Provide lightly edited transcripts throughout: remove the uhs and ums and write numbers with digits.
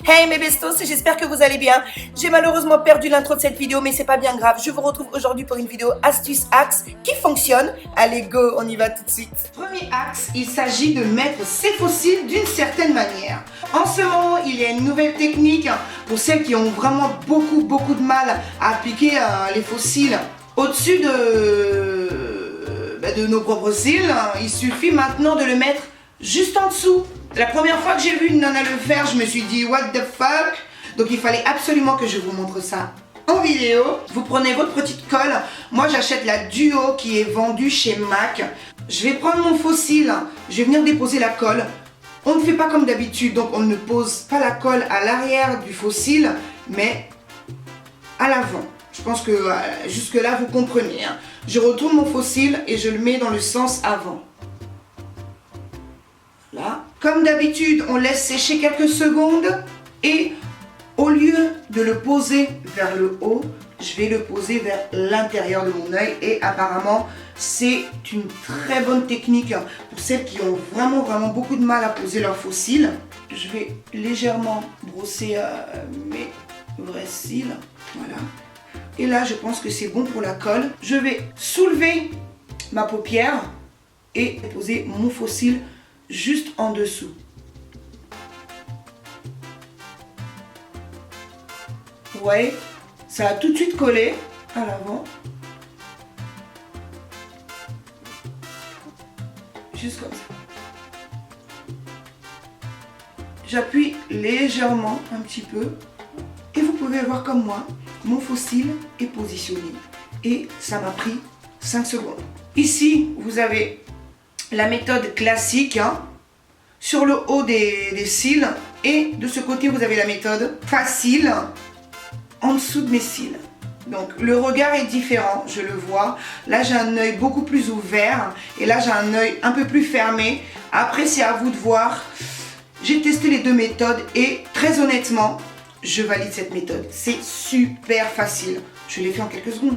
Hey mes bestos, j'espère que vous allez bien. J'ai malheureusement perdu l'intro de cette vidéo, mais c'est pas bien grave. Je vous retrouve aujourd'hui pour une vidéo astuce axe qui fonctionne. Allez go, on y va tout de suite. Premier axe, il s'agit de mettre ses fossiles d'une certaine manière. En ce moment, il y a une nouvelle technique pour celles qui ont vraiment beaucoup de mal à appliquer les fossiles au-dessus de nos propres cils. Il suffit maintenant de le mettre juste en dessous. La première fois que j'ai vu une nana le faire, je me suis dit what the fuck. Donc il fallait absolument que je vous montre ça en vidéo. Vous prenez votre petite colle. Moi j'achète la Duo qui est vendue chez MAC. Je vais prendre mon fossile, je vais venir déposer la colle. On ne fait pas comme d'habitude, donc on ne pose pas la colle à l'arrière du fossile, mais à l'avant. Je pense que jusque là vous comprenez. Je retourne mon fossile et je le mets dans le sens avant. Là. Comme d'habitude, on laisse sécher quelques secondes et au lieu de le poser vers le haut, je vais le poser vers l'intérieur de mon œil et apparemment c'est une très bonne technique pour celles qui ont vraiment beaucoup de mal à poser leurs fossiles. Je vais légèrement brosser mes vrais cils, voilà. Et là je pense que c'est bon pour la colle. Je vais soulever ma paupière et poser mon fossile juste en dessous. Vous voyez, ça a tout de suite collé à l'avant. Juste comme ça. J'appuie légèrement un petit peu et vous pouvez voir comme moi, mon fossile est positionné. Et ça m'a pris 5 secondes. Ici, vous avez la méthode classique sur le haut des cils et de ce côté vous avez la méthode facile en dessous de mes cils. Donc le regard est différent, je le vois. Là j'ai un œil beaucoup plus ouvert et là j'ai un œil un peu plus fermé. Après c'est à vous de voir. J'ai testé les deux méthodes et très honnêtement je valide cette méthode. C'est super facile. Je l'ai fait en quelques secondes.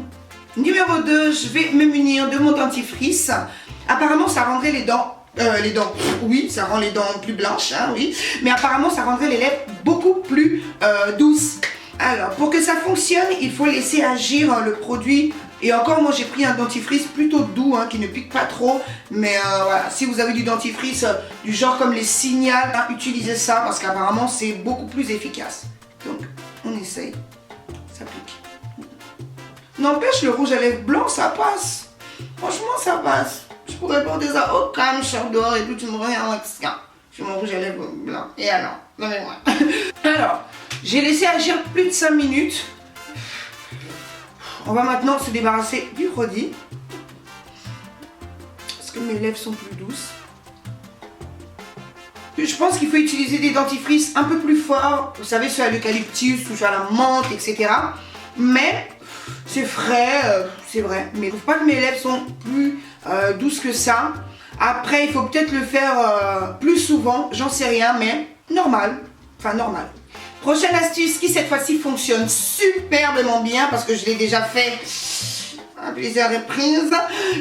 Numéro 2, je vais me munir de mon dentifrice. Apparemment, ça rendrait les dents, oui, ça rend les dents plus blanches, oui. Mais apparemment, ça rendrait les lèvres beaucoup plus douces. Alors, pour que ça fonctionne, il faut laisser agir le produit. Et encore, moi, j'ai pris un dentifrice plutôt doux, qui ne pique pas trop. Mais voilà, si vous avez du dentifrice du genre comme les Signal, utilisez ça parce qu'apparemment, c'est beaucoup plus efficace. Donc, on essaye. Ça pique. N'empêche, le rouge à lèvres blanc, ça passe. Franchement, ça passe. Je pourrais porter ça au calme, cher dehors et tout, tu me regardes avec ça. J'ai mon rouge à lèvres blanc. Et alors, donnez-moi. Alors, j'ai laissé agir plus de 5 minutes. On va maintenant se débarrasser du produit. Parce que mes lèvres sont plus douces. Je pense qu'il faut utiliser des dentifrices un peu plus forts. Vous savez, ceux à l'eucalyptus ou à la menthe, etc. Mais c'est frais, c'est vrai. Mais je trouve pas que mes lèvres sont plus douces que ça. Après, il faut peut-être le faire plus souvent. J'en sais rien, mais normal. Enfin, normal. Prochaine astuce qui, cette fois-ci, fonctionne superbement bien parce que je l'ai déjà fait à plusieurs reprises.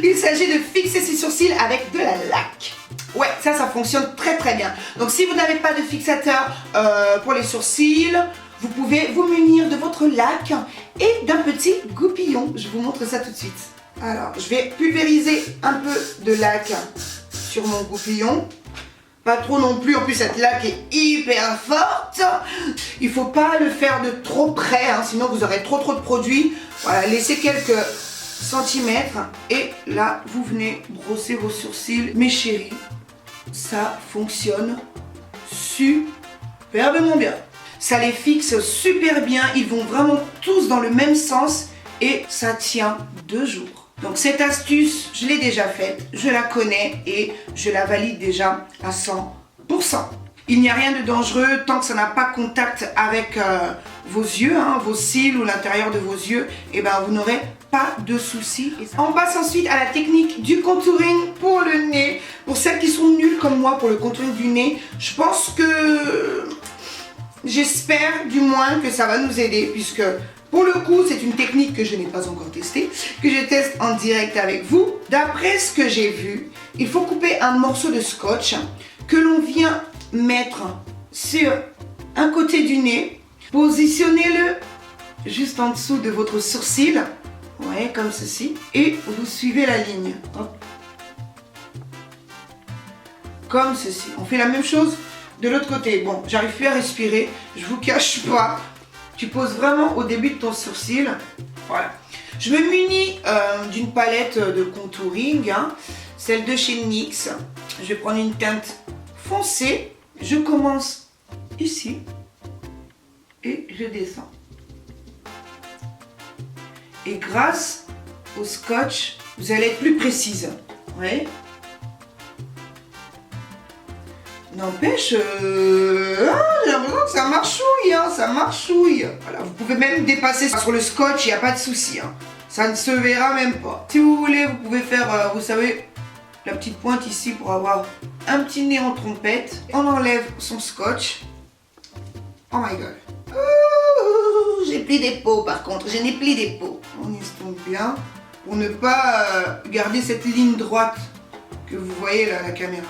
Il s'agit de fixer ses sourcils avec de la laque. Ouais, ça fonctionne très bien. Donc, si vous n'avez pas de fixateur pour les sourcils, vous pouvez vous munir de votre laque et d'un petit goupillon. Je vous montre ça tout de suite. Alors, je vais pulvériser un peu de laque sur mon goupillon. Pas trop non plus, en plus cette laque est hyper forte. Il ne faut pas le faire de trop près, sinon vous aurez trop de produits. Voilà, laissez quelques centimètres et là, vous venez brosser vos sourcils. Mes chéris, ça fonctionne superbement bien. Ça les fixe super bien, ils vont vraiment tous dans le même sens et ça tient 2 jours. Donc cette astuce, je l'ai déjà faite, je la connais et je la valide déjà à 100%. Il n'y a rien de dangereux tant que ça n'a pas contact avec vos yeux, vos cils ou l'intérieur de vos yeux, et ben vous n'aurez pas de soucis. On passe ensuite à la technique du contouring pour le nez. Pour celles qui sont nulles comme moi pour le contouring du nez, je pense que... J'espère du moins que ça va nous aider puisque pour le coup c'est une technique que je n'ai pas encore testée, que je teste en direct avec vous. D'après ce que j'ai vu, il faut couper un morceau de scotch que l'on vient mettre sur un côté du nez. Positionnez-le juste en dessous de votre sourcil. Ouais, comme ceci. Et vous suivez la ligne. Hop. Comme ceci. On fait la même chose de l'autre côté. Bon, j'arrive plus à respirer. Je vous cache pas. Tu poses vraiment au début de ton sourcil. Voilà. Je me munis d'une palette de contouring. Hein, celle de chez NYX. Je vais prendre une teinte foncée. Je commence ici. Et je descends. Et grâce au scotch, vous allez être plus précise. Ouais. N'empêche, j'ai l'impression que ça marchouille, hein, ça marchouille. Voilà, vous pouvez même dépasser sur le scotch, il n'y a pas de souci. Hein. Ça ne se verra même pas. Si vous voulez, vous pouvez faire, vous savez, la petite pointe ici pour avoir un petit nez en trompette. On enlève son scotch. Oh my god. J'ai pris des peaux par contre, je n'ai pris des peaux. On estompe bien pour ne pas garder cette ligne droite que vous voyez là à la caméra.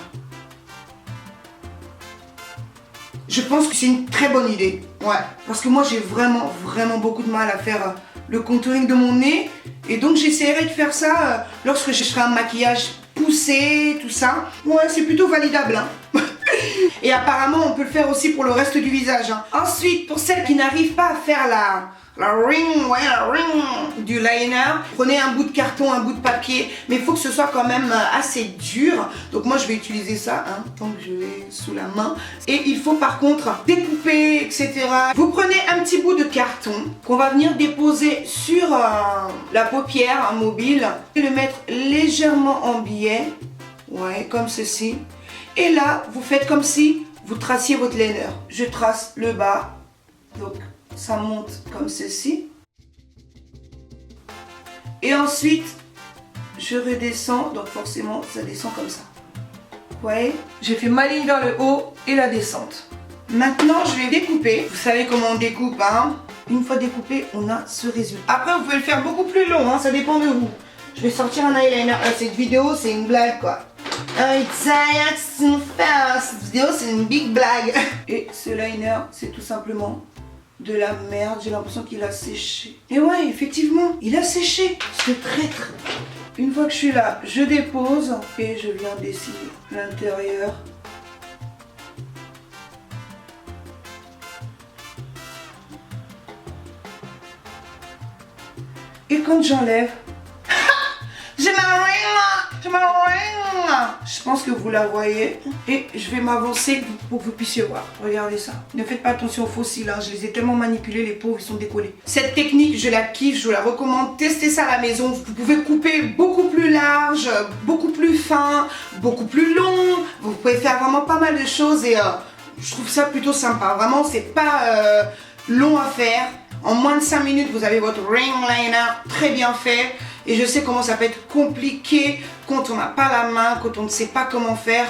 Je pense que c'est une très bonne idée. Ouais, parce que moi j'ai vraiment beaucoup de mal à faire le contouring de mon nez. Et donc j'essaierai de faire ça lorsque je ferai un maquillage poussé, tout ça. Ouais, c'est plutôt validable. Hein. Et apparemment, on peut le faire aussi pour le reste du visage. Hein. Ensuite, pour celles qui n'arrivent pas à faire la ring du liner, prenez un bout de carton, un bout de papier, mais il faut que ce soit quand même assez dur. Donc moi, je vais utiliser ça, hein, tant que je l'ai sous la main. Et il faut par contre découper, etc. Vous prenez un petit bout de carton qu'on va venir déposer sur la paupière mobile et le mettre légèrement en biais, ouais, comme ceci. Et là, vous faites comme si vous traciez votre liner. Je trace le bas, donc ça monte comme ceci. Et ensuite, je redescends, donc forcément, ça descend comme ça. Vous voyez? J'ai fait ma ligne vers le haut et la descente. Maintenant, je vais découper. Vous savez comment on découpe, hein? Une fois découpé, on a ce résultat. Après, vous pouvez le faire beaucoup plus long, hein, ça dépend de vous. Je vais sortir un eyeliner. Cette vidéo, c'est une blague, quoi. Cette vidéo, c'est une big blague. Et ce liner, c'est tout simplement de la merde. J'ai l'impression qu'il a séché. Et ouais, effectivement, il a séché. C'est traître. Une fois que je suis là, je dépose et je viens dessiner l'intérieur. Et quand j'enlève, j'ai ma ring. Je pense que vous la voyez. Et je vais m'avancer pour que vous puissiez voir. Regardez ça. Ne faites pas attention aux faux cils. Hein. Je les ai tellement manipulés, les pauvres, ils sont décollés. Cette technique, je la kiffe, je vous la recommande. Testez ça à la maison. Vous pouvez couper beaucoup plus large, beaucoup plus fin, beaucoup plus long. Vous pouvez faire vraiment pas mal de choses et je trouve ça plutôt sympa. Vraiment, c'est pas long à faire. En moins de 5 minutes, vous avez votre ring liner très bien fait. Et je sais comment ça peut être compliqué quand on n'a pas la main, quand on ne sait pas comment faire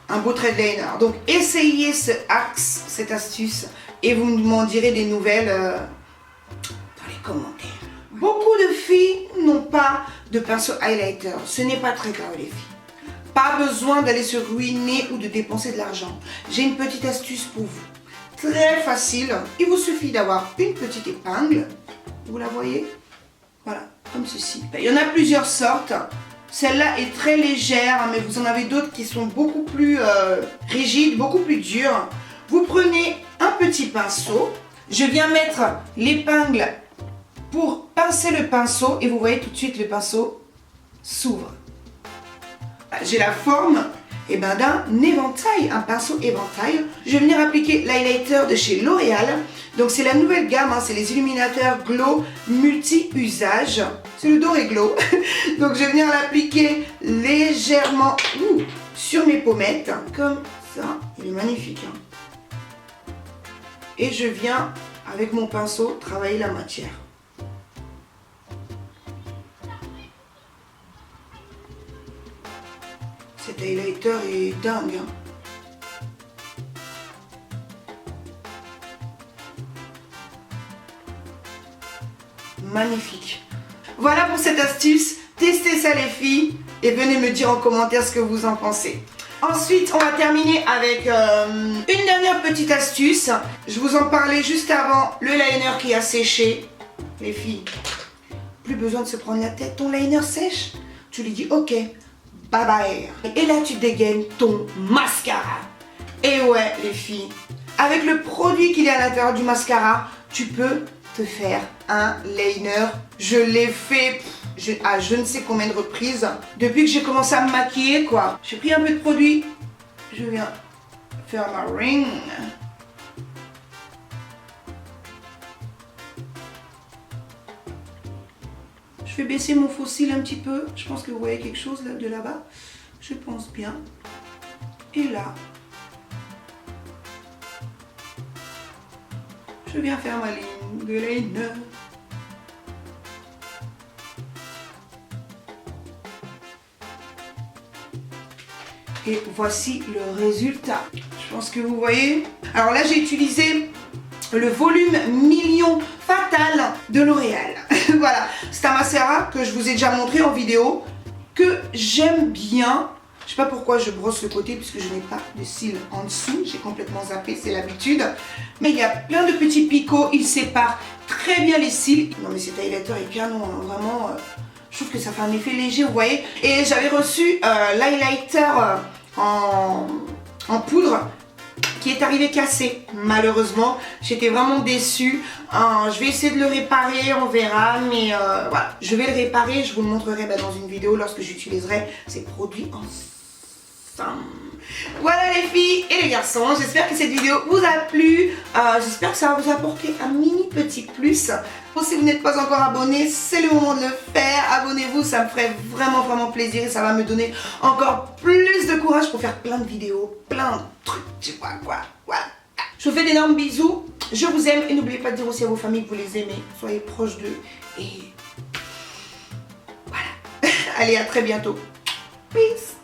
un beau thread liner. Donc essayez ce axe, cette astuce, et vous m'en direz des nouvelles dans les commentaires. Beaucoup de filles n'ont pas de pinceau highlighter. Ce n'est pas très grave les filles. Pas besoin d'aller se ruiner ou de dépenser de l'argent. J'ai une petite astuce pour vous. Très facile. Il vous suffit d'avoir une petite épingle. Vous la voyez? Voilà, comme ceci. Il y en a plusieurs sortes. Celle-là est très légère, mais vous en avez d'autres qui sont beaucoup plus rigides, beaucoup plus dures. Vous prenez un petit pinceau. Je viens mettre l'épingle pour pincer le pinceau. Et vous voyez tout de suite le pinceau s'ouvre. J'ai la forme d'un éventail, un pinceau éventail. Je vais venir appliquer l'highlighter de chez L'Oréal. Donc c'est la nouvelle gamme, hein, c'est les illuminateurs Glow multi-usage. C'est le doré Glow. Donc je vais venir l'appliquer légèrement sur mes pommettes. Comme ça, il est magnifique. Hein. Et je viens, avec mon pinceau, travailler la matière. Cet highlighter est dingue. Hein. Magnifique. Voilà pour cette astuce. Testez ça les filles et venez me dire en commentaire ce que vous en pensez. Ensuite, on va terminer avec une dernière petite astuce. Je vous en parlais juste avant, le liner qui a séché. Les filles, plus besoin de se prendre la tête. Ton liner sèche, tu lui dis ok, bye bye. Et là, tu dégaines ton mascara. Et ouais, les filles, avec le produit qu'il y a à l'intérieur du mascara, tu peux te faire un liner. Je l'ai fait à je ne sais combien de reprises. Depuis que j'ai commencé à me maquiller, quoi. J'ai pris un peu de produit. Je viens faire ma ring. Je vais baisser mon faux cil un petit peu. Je pense que vous voyez quelque chose là, de là-bas. Je pense bien. Et là, je viens faire ma ligne de liner. Et voici le résultat. Je pense que vous voyez. Alors là, j'ai utilisé le volume million fatal de L'Oréal. Voilà, c'est un mascara que je vous ai déjà montré en vidéo, que j'aime bien. Je sais pas pourquoi je brosse le côté puisque je n'ai pas de cils en dessous. J'ai complètement zappé, c'est l'habitude. Mais il y a plein de petits picots. Il sépare très bien les cils. Non mais cet highlighter est canon, hein. Vraiment. Je trouve que ça fait un effet léger, vous voyez. Et j'avais reçu l'highlighter en poudre qui est arrivé cassé. Malheureusement, j'étais vraiment déçue. Je vais essayer de le réparer, on verra. Mais voilà, je vais le réparer. Je vous le montrerai dans une vidéo lorsque j'utiliserai ces produits ensemble. Voilà les filles et les garçons, j'espère que cette vidéo vous a plu. J'espère que ça va vous apporter un mini petit plus. Bon, si vous n'êtes pas encore abonné, c'est le moment de le faire. Abonnez-vous, ça me ferait vraiment plaisir et ça va me donner encore plus de courage pour faire plein de vidéos, plein de trucs, tu vois quoi. Voilà. Je vous fais d'énormes bisous, je vous aime et n'oubliez pas de dire aussi à vos familles que vous les aimez. Soyez proches d'eux et voilà. Allez, à très bientôt. Peace.